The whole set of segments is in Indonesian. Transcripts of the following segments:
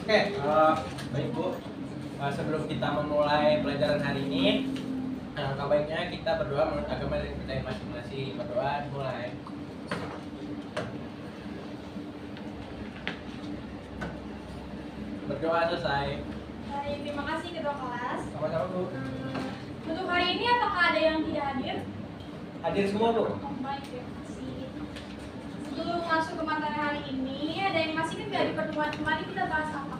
Oke, baik Bu. Sebelum kita memulai pelajaran hari ini, alangkah baiknya kita berdoa menurut agama dari kita masing-masing. Berdoa mulai. Berdoa selesai. Baik, terima kasih ketua kelas. Sama-sama Bu. Untuk hari ini apakah ada yang tidak hadir? Hadir semua Bu. Oh, baik, terima kasih. Sebelum masuk ke materi hari ini, ada yang masih ingat nggak di pertemuan kemarin kita bahas apa?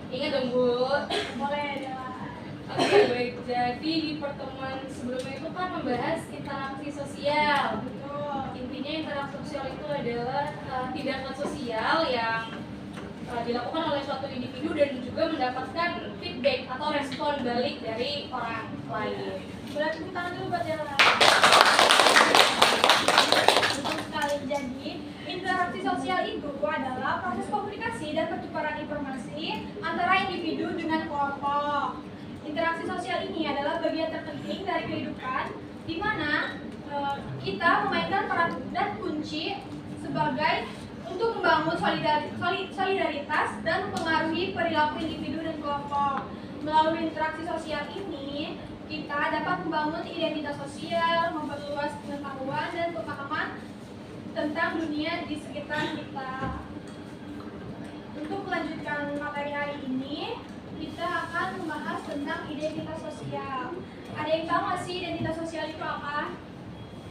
Ingat dong Bu. Boleh adalah. Oke baik, jadi di pertemuan sebelumnya itu kan membahas interaksi sosial. Betul. Intinya interaksi sosial itu adalah tindakan sosial yang dilakukan oleh suatu individu dan juga mendapatkan feedback atau respon balik dari orang lain. Boleh tepuk tangan dulu buat Dela. Betul sekali. Jadi, interaksi sosial itu adalah proses komunikasi dan pertukaran informasi antara individu dengan kelompok. Interaksi sosial ini adalah bagian terpenting dari kehidupan di mana kita memainkan peran dan kunci sebagai untuk membangun solidaritas dan mempengaruhi perilaku individu dan kelompok. Melalui interaksi sosial ini, kita dapat membangun identitas sosial, memperluas pengetahuan dan pemahaman tentang dunia di sekitar kita. Untuk melanjutkan materi hari ini, kita akan membahas tentang identitas sosial. Ada yang tahu nggak sih identitas sosial itu apa?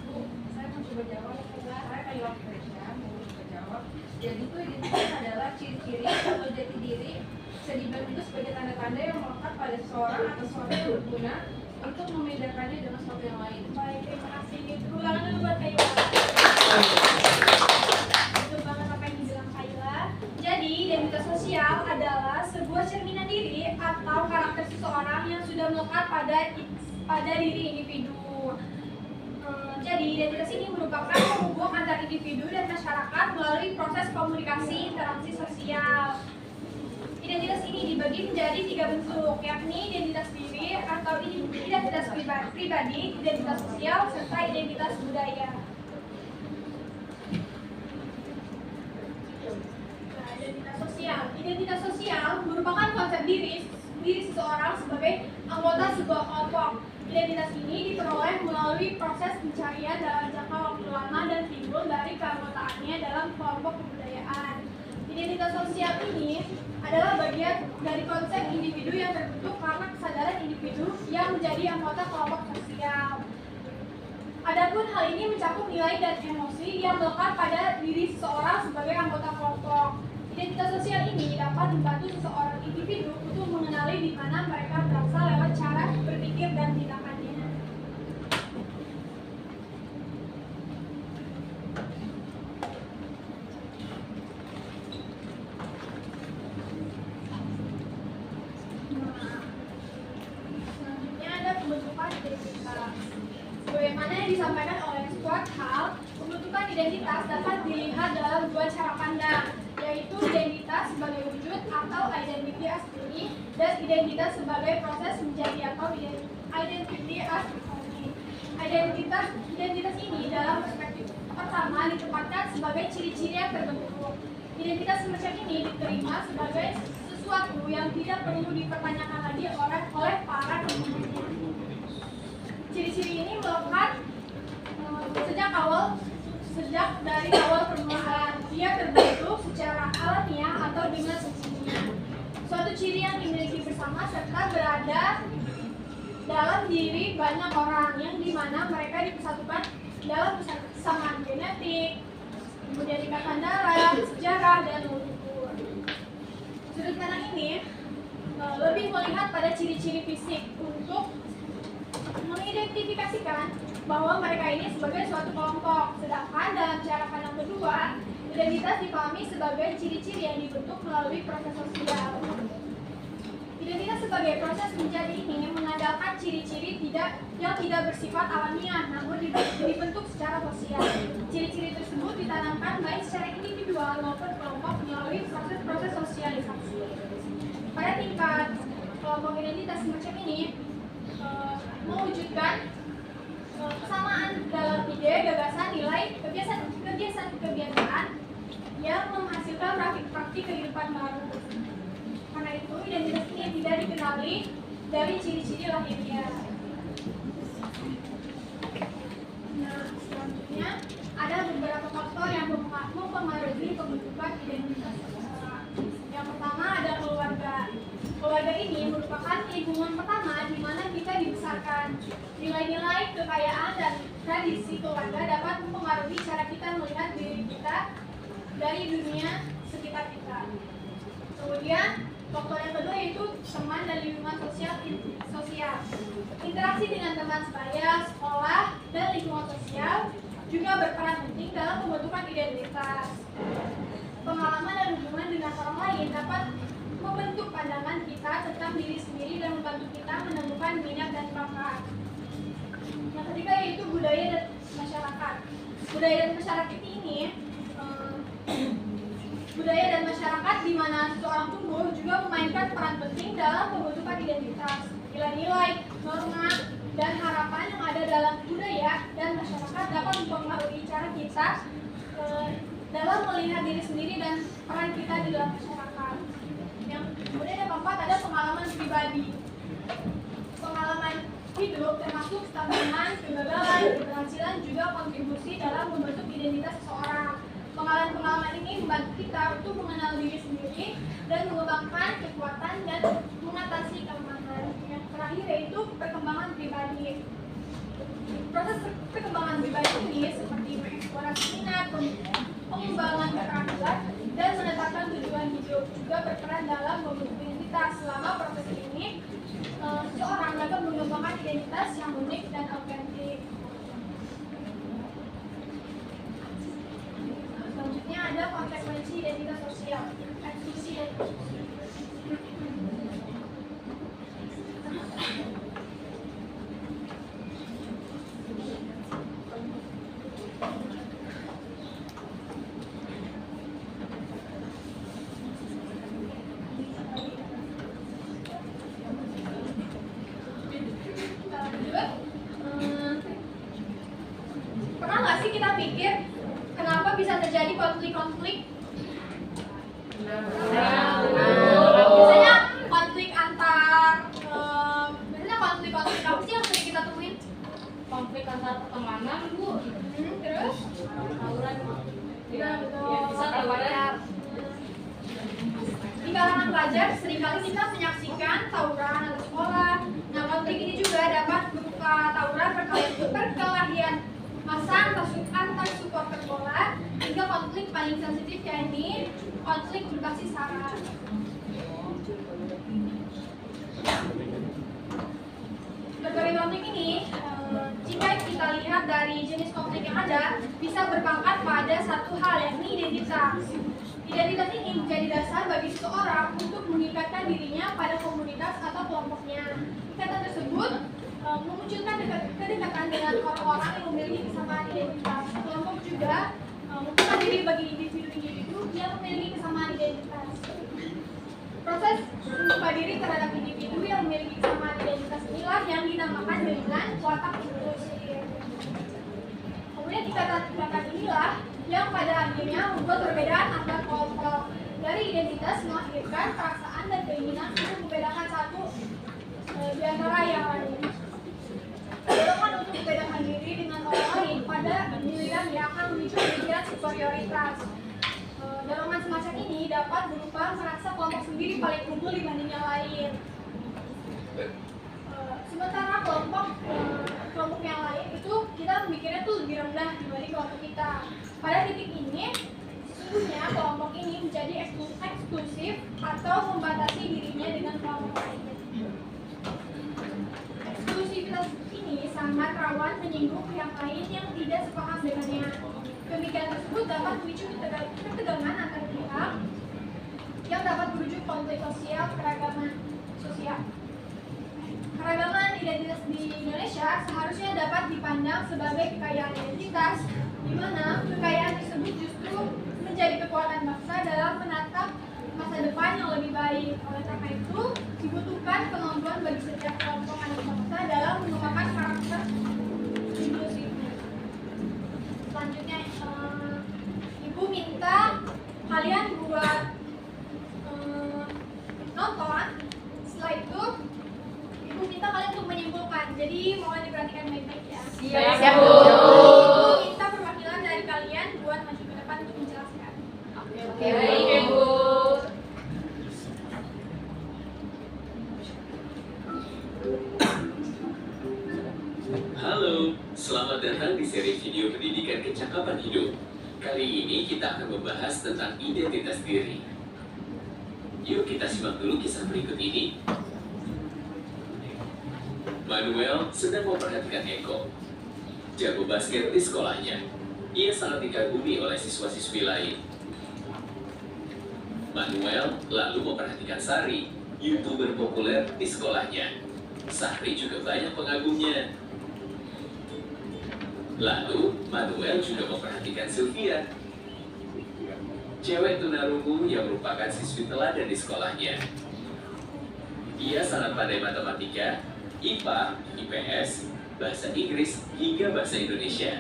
Bu, saya mau coba jawab. Saya kayak waktu Indonesia mau coba jawab. Jadi itu identitas adalah ciri-ciri atau jati diri bisa dibilang itu sebagai tanda-tanda yang melekat pada seseorang atau sesuatu yang berguna untuk membedakannya dengan sesuatu yang lain. Baik, terima kasih. Ulangan dulu buat Kayla. Betul banget apa yang dibilang Kayla. Jadi, identitas sosial adalah sebuah cerminan diri atau karakter seseorang yang sudah melekat pada diri individu. Jadi, identitas ini merupakan penghubung antar individu dan masyarakat melalui proses komunikasi interaksi sosial. Identitas ini dibagi menjadi 3 bentuk, yakni identitas diri atau identitas pribadi, identitas sosial, serta identitas budaya. Nah, identitas sosial merupakan konsep diri seseorang sebagai anggota sebuah kelompok. Identitas ini diperoleh melalui proses pencarian dalam jangka waktu lama dan timbul dari keanggotaannya dalam kelompok kebudayaan. Identitas sosial ini adalah bagian dari konsep individu yang terbentuk karena kesadaran individu yang menjadi anggota kelompok sosial. Adapun hal ini mencakup nilai dan emosi yang melekat pada diri seseorang sebagai anggota kelompok. Identitas sosial ini dapat membantu seseorang individu untuk mengenali di mana mereka berasal lewat cara berpikir dan tindakannya. Selanjutnya ada pembentukan identitas. Sebagaimana yang disampaikan oleh Stuart Hall, pembentukan identitas dapat dilihat dalam 2 cara pandang, yaitu identitas sebagai wujud atau identity as diri dan identitas sebagai proses menjadi atau identity as becoming. Identitas ini dalam perspektif pertama ditempatkan sebagai ciri-ciri yang terbentuk. Identitas semacam ini diterima sebagai sesuatu yang tidak perlu dipertanyakan lagi oleh para penggunanya. Ciri-ciri ini melekat sejak dari awal permulaan. Dia terbentuk secara alamiah atau dengan sendirinya. Suatu ciri yang dimiliki bersama serta berada dalam diri banyak orang yang dimana mereka dipersatukan dalam kesamaan genetik, kemudian ikatan darah, sejarah, dan leluhur. Sudut pandang ini lebih melihat pada ciri-ciri fisik untuk mengidentifikasikan bahwa mereka ini sebagai suatu kelompok. Sedangkan dalam cara pandang kedua, identitas dipahami sebagai ciri-ciri yang dibentuk melalui proses sosial. Identitas sebagai proses menjadi ini mengandalkan ciri-ciri yang tidak bersifat alamiah, namun dibentuk secara sosial. Ciri-ciri tersebut ditanamkan baik secara individual maupun kelompok melalui proses sosialisasi. Pada tingkat kelompok identitas semacam ini mewujudkan kesamaan dalam ide, gagasan, nilai, kebiasaan yang menghasilkan praktik kehidupan baru. identitas ini tidak dikenali dari ciri-ciri lahirnya. Nah, selanjutnya ada beberapa faktor yang mempengaruhi pembentukan identitas seseorang. Yang pertama ada keluarga. Keluarga ini merupakan lingkungan pertama di mana kita dibesarkan. Nilai-nilai, kekayaan, dan tradisi keluarga dapat mempengaruhi cara kita melihat diri kita dari dunia sekitar kita. Kemudian, faktor yang kedua yaitu teman dan lingkungan sosial. Interaksi dengan teman sebaya, sekolah, dan lingkungan sosial juga berperan penting dalam pembentukan identitas. Pengalaman dan hubungan dengan orang lain dapat membentuk pandangan kita tentang diri sendiri dan membantu kita menemukan minat dan bakat. Yang ketiga yaitu budaya dan masyarakat. Budaya dan masyarakat ini budaya dan masyarakat di mana seseorang tumbuh juga memainkan peran penting dalam pembentukan identitas. Nilai-nilai, norma, dan harapan yang ada dalam budaya dan masyarakat dapat mempengaruhi cara kita dalam melihat diri sendiri dan peran kita di dalam masyarakat. Yang kemudian yang keempat ada pengalaman pribadi. Pengalaman hidup termasuk tantangan, kegagalan, keberhasilan juga kontribusi dalam membentuk identitas seseorang. Pengalaman-pengalaman ini membantu kita untuk mengenal diri sendiri dan mengembangkan kekuatan dan mengatasi kelemahan. Yang terakhir yaitu perkembangan pribadi. Proses perkembangan pribadi ini seperti mengeksplorasi minat, pengembangan keterampilan, dan menetapkan tujuan hidup juga berperan dalam membentuk identitas. Selama proses ini, seseorang dapat mengembangkan identitas yang unik dan autentik. Selanjutnya ada konsekuensi identitas sosial. Eksklusi dan pernah nggak sih kita pikir kenapa bisa terjadi konflik-konflik? Biasanya konflik antar konflik apa sih yang sering kita temuin? Konflik antar pertemanan, Bu. Terus? Tawuran. Ya, betul. Ya, bisa tawuran. Di kalangan pelajar seringkali kita menyaksikan tawuran atau sekolah. Nah, konflik ini juga dapat berupa tawuran perkelahian massa antar supporter bola hingga konflik paling sensitif yakni konflik berbasis sara. Berbagai konflik ini, jika kita lihat dari jenis konflik yang ada, bisa berpangkat pada satu hal yakni identitas. Identitas ini menjadi dasar bagi seseorang untuk mengikatkan dirinya pada komunitas atau kelompoknya. Ikatan tersebut memunculkan kedekatan dengan orang-orang yang memiliki kesamaan identitas. Kelompok juga membuka diri bagi individu-individu yang memiliki kesamaan identitas. Proses membuka diri terhadap individu yang memiliki kesamaan identitas inilah yang dinamakan dengan watak inklusif. Kemudian ikatan inilah yang pada akhirnya membuat perbedaan antar kelompok. Dari identitas melahirkan perasaan dan keinginan untuk membedakan satu di antara yang lain. Dorongan untuk membedakan diri dengan orang lain pada giliran yang akan memicu pemikiran superioritas. Dorongan semacam ini dapat berupa merasa kelompok sendiri paling unggul dibanding yang lain. Sementara kelompok yang lain itu kita memikirnya tuh lebih rendah dibanding kelompok kita. Pada titik ini, sesungguhnya kelompok ini menjadi eksklusif atau membatasi dirinya dengan kelompok lain. Eksklusivitas ini sangat rawan menyinggung pihak lain yang tidak sepaham dengannya. Pemikiran tersebut dapat memicu ketegangan antar pihak yang dapat berujung konflik sosial, keragaman sosial. Keragaman identitas di Indonesia seharusnya dapat dipandang sebagai kekayaan identitas, di mana kekayaan tersebut justru menjadi kekuatan bangsa dalam menatap masa depan yang lebih baik. Oleh karena itu, dibutuhkan kemampuan bagi setiap kelompok anak bangsa dalam mengembangkan karakter inklusifnya. Selanjutnya, Ibu minta kalian buat nonton jadi mohon diperhatikan baik-baik ya. Siap, Bu. Kita perwakilan dari kalian buat maju ke depan untuk menjelaskan. Oke, Bu. Halo, selamat datang di seri video pendidikan kecakapan hidup. Kali ini kita akan membahas tentang identitas diri. Yuk kita simak dulu kisah berikut ini. Manuel sedang memperhatikan Eko, jago basket di sekolahnya. Ia sangat dikagumi oleh siswa-siswi lain. Manuel lalu memperhatikan Sari, YouTuber populer di sekolahnya. Sari juga banyak pengagumnya. Lalu, Manuel juga memperhatikan Sylvia, cewek tunarungu yang merupakan siswi teladan di sekolahnya. Ia sangat pandai matematika, IPA, IPS, bahasa Inggris, hingga bahasa Indonesia.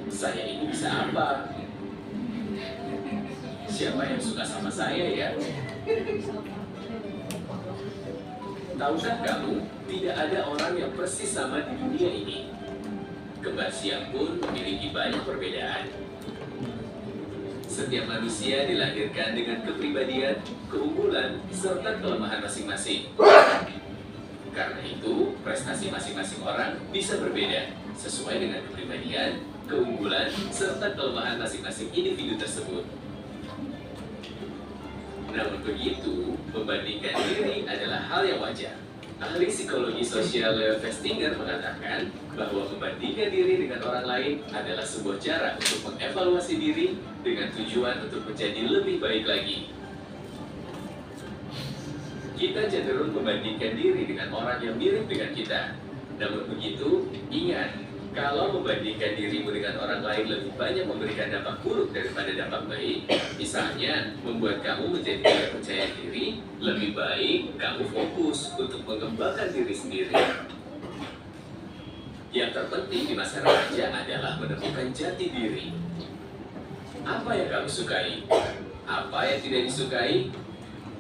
Saya ini bisa apa? Siapa yang suka sama saya ya? Tahukah kamu, tidak ada orang yang persis sama di dunia ini. Kembar siam pun memiliki banyak perbedaan. Setiap manusia dilahirkan dengan kepribadian, keunggulan, serta kelemahan masing-masing. Karena itu, prestasi masing-masing orang bisa berbeda, sesuai dengan kepribadian, keunggulan, serta kelemahan masing-masing individu tersebut. Namun begitu, membandingkan diri adalah hal yang wajar. Ahli psikologi sosial Leo Festinger mengatakan bahwa membandingkan diri dengan orang lain adalah sebuah cara untuk mengevaluasi diri dengan tujuan untuk menjadi lebih baik lagi. Kita cenderung membandingkan diri dengan orang yang mirip dengan kita. Namun begitu, ingat, kalau membandingkan dirimu dengan orang lain lebih banyak memberikan dampak buruk daripada dampak baik, misalnya membuat kamu menjadi tidak percaya diri, lebih baik kamu fokus untuk mengembangkan diri sendiri. Yang terpenting di masa remaja adalah menemukan jati diri. Apa yang kamu sukai? Apa yang tidak disukai?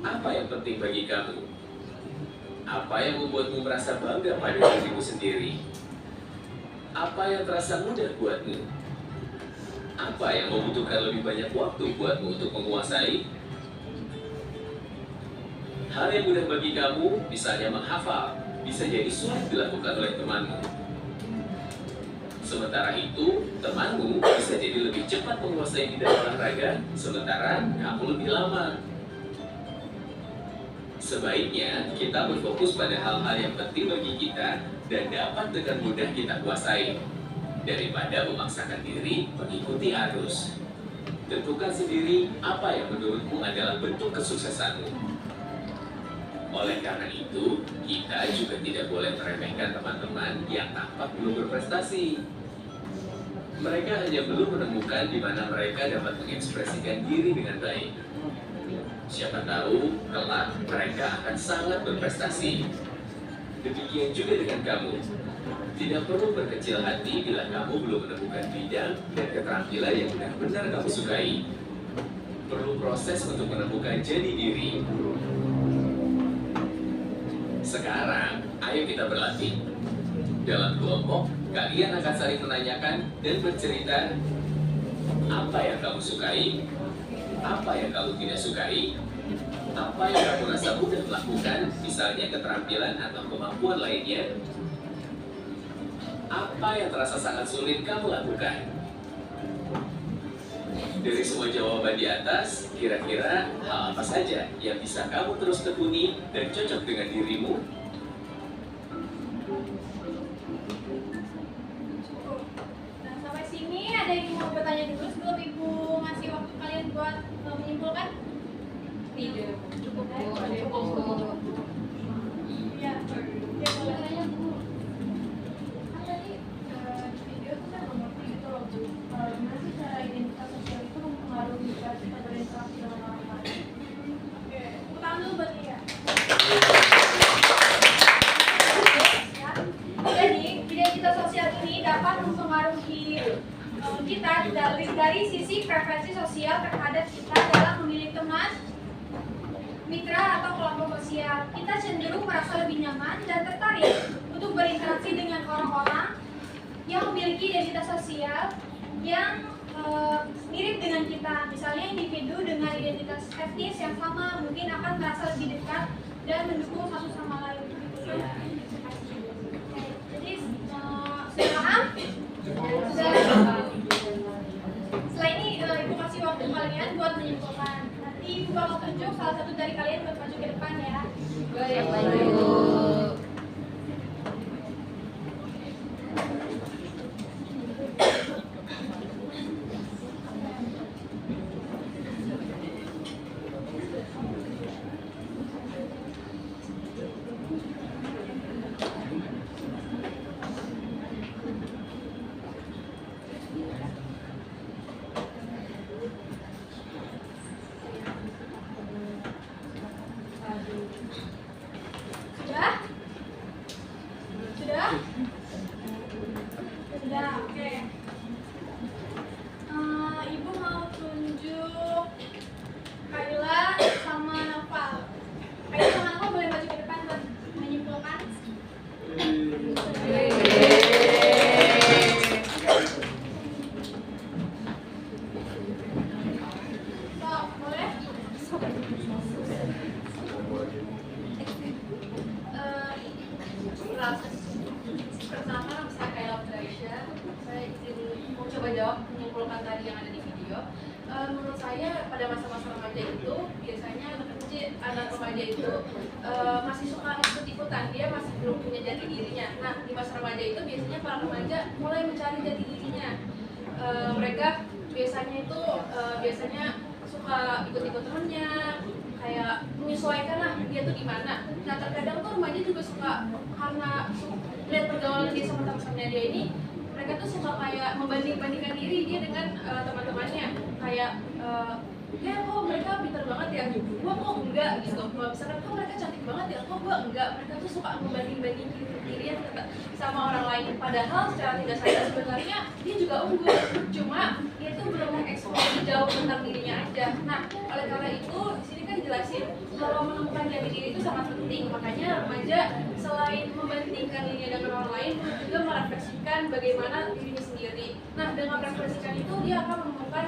Apa yang penting bagi kamu? Apa yang membuatmu merasa bangga pada dirimu sendiri? Apa yang terasa mudah buatmu? Apa yang membutuhkan lebih banyak waktu buatmu untuk menguasai? Hal yang mudah bagi kamu, misalnya menghafal, bisa jadi sulit dilakukan oleh temanmu. Sementara itu, temanmu bisa jadi lebih cepat menguasai bidang olahraga, sementara kamu lebih lama. Sebaiknya kita berfokus pada hal-hal yang penting bagi kita dan dapat dengan mudah kita kuasai, daripada memaksakan diri mengikuti arus. Tentukan sendiri apa yang menurutmu adalah bentuk kesuksesanmu. Oleh karena itu, kita juga tidak boleh meremehkan teman-teman yang tampak belum berprestasi. Mereka hanya belum menemukan di mana mereka dapat mengekspresikan diri dengan baik. Siapa tahu, kelak mereka akan sangat berprestasi. Demikian juga dengan kamu. Tidak perlu berkecil hati bila kamu belum menemukan bidang dan keterampilan yang benar-benar kamu sukai. Perlu proses untuk menemukan jati diri. Sekarang, ayo kita berlatih. Dalam kelompok, kalian akan saling menanyakan dan bercerita apa yang kamu sukai, apa yang kamu tidak sukai, apa yang kamu rasa mudah melakukan, misalnya keterampilan atau kemampuan lainnya, apa yang terasa sangat sulit kamu lakukan. Dari semua jawaban di atas, kira-kira hal apa saja yang bisa kamu terus tekuni dan cocok dengan dirimu? Nah, sampai sini ada yang mau bertanya dulu sebelum Ibu ngasih waktu kalian buat menyimpulkan? Tidak. Cukup, Bu. Iya. Ya, boleh tanya, Bu. Kan tadi video itu kan ngomong gitu loh, Bu. Gimana sih cara identitas sosial itu mempengaruhi cara kita berinteraksi dengan orang lain? Oke, utang dulu berarti ya. Jadi, identitas sosial ini dapat mempengaruhi kita dari sisi preferensi sosial terhadap kita dalam memilih teman, mitra atau kelompok sosial. Kita cenderung merasa lebih nyaman dan tertarik untuk berinteraksi dengan orang-orang yang memiliki identitas sosial yang mirip dengan kita. Misalnya individu dengan identitas etnis yang sama mungkin akan merasa lebih dekat dan mendukung satu sama lain. Jadi sudah paham? Setelah ini ibu kasih waktu kalian buat menyimpulkan. Nanti ibu bakal tunjuk salah satu dari kalian buat maju ke depan ya. Baik. Sudah? Sudah? Sudah, oke. Ibu mau tunjuk Kaila sama Naufal. Kaila sama Naufal boleh maju ke depan buat menyimpulkan. So, boleh? Pertama, nama saya Kaila Putraisha. Saya izin mau coba jawab menyimpulkan tadi yang ada di video. Menurut saya pada masa-masa remaja itu biasanya anak remaja itu masih suka ikut-ikutan, dia masih belum punya jati dirinya. Nah, di masa remaja itu biasanya para remaja mulai mencari jati dirinya. Mereka biasanya suka ikut-ikut temennya, kayak menyesuaikan lah dia tuh di mana. Nah, terkadang tuh remaja juga suka karena lihat pergaulan dia sama teman-temannya dia ini, mereka tuh suka kayak membanding-bandingkan diri dia dengan teman-temannya, kayak ya kok mereka pintar banget ya, gua kok enggak gitu. Misalkan kok mereka cantik banget ya, kok gua enggak. Mereka tuh suka membanding-bandingkan dirinya sama orang lain, padahal secara tidak sadar sebenarnya dia juga unggul, cuma dia tuh belum mengeksplor jauh tentang dirinya aja. Nah, oleh karena itu di sini kan dijelasin kalau menemukan jati diri itu sangat penting. Makanya remaja selain membandingkan dirinya dengan orang lain, juga merefleksikan bagaimana dirinya sendiri. Nah, dengan merefleksikan itu dia akan menemukan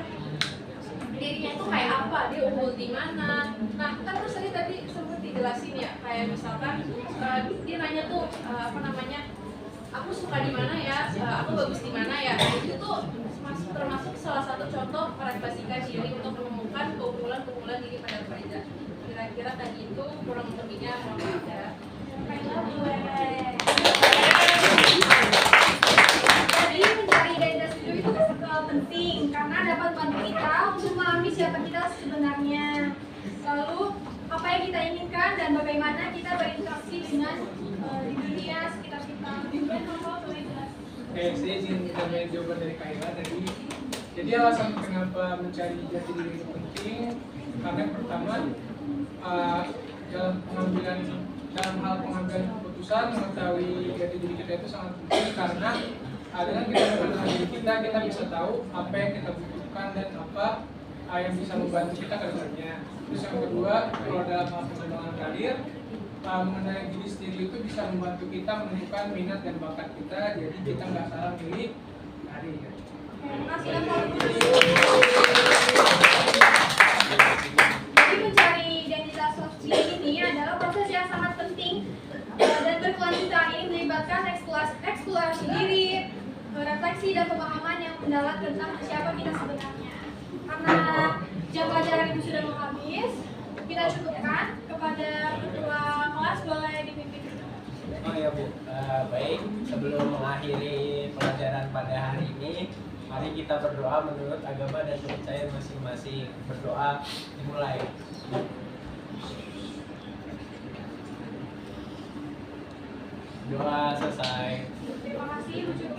dirinya itu kayak apa, dia unggul di mana. Nah, kan terus tadi sempat dijelasin ya, kayak misalkan dia nanya tuh aku suka di mana ya, aku bagus di mana ya. Itu tuh termasuk salah satu contoh merefleksikan diri untuk menemukan keunggulan diri pada remaja. Kira-kira tadi itu kurang lebihnya mohon maaf ya. Jadi mencari identitas diri itu penting karena dapat membantu kita untuk memahami siapa kita sebenarnya. Lalu apa yang kita inginkan dan bagaimana kita berinteraksi dengan di dunia sekitar kita. Oke, saya izin mengambil jawaban dari Kaila tadi. Jadi alasan kenapa mencari jati diri itu penting karena yang pertama dalam hal pengambilan keputusan mengetahui jati diri kita itu sangat penting karena dengan kita mengenal diri kita bisa tahu apa yang kita butuhkan dan apa yang bisa membantu kita ke depannya. Terus yang kedua, kalau dalam hal pengembangan karir, mengenai diri sendiri itu bisa membantu kita menemukan minat dan bakat kita, jadi kita nggak salah milih karir. Jadi mencari identitas sosial ini adalah proses yang sangat penting dan berkelanjutan. Ini melibatkan eksplorasi diri, refleksi dan pemahaman yang mendalam tentang siapa kita sebenarnya. Karena jam pelajaran itu sudah mau habis, kita cukupkan. Kepada ketua kelas boleh dipimpin. Oh ya Bu, baik, sebelum mengakhiri pelajaran pada hari ini, mari kita berdoa menurut agama dan kepercayaan masing-masing. Berdoa dimulai. Doa selesai. Terima kasih, Bu.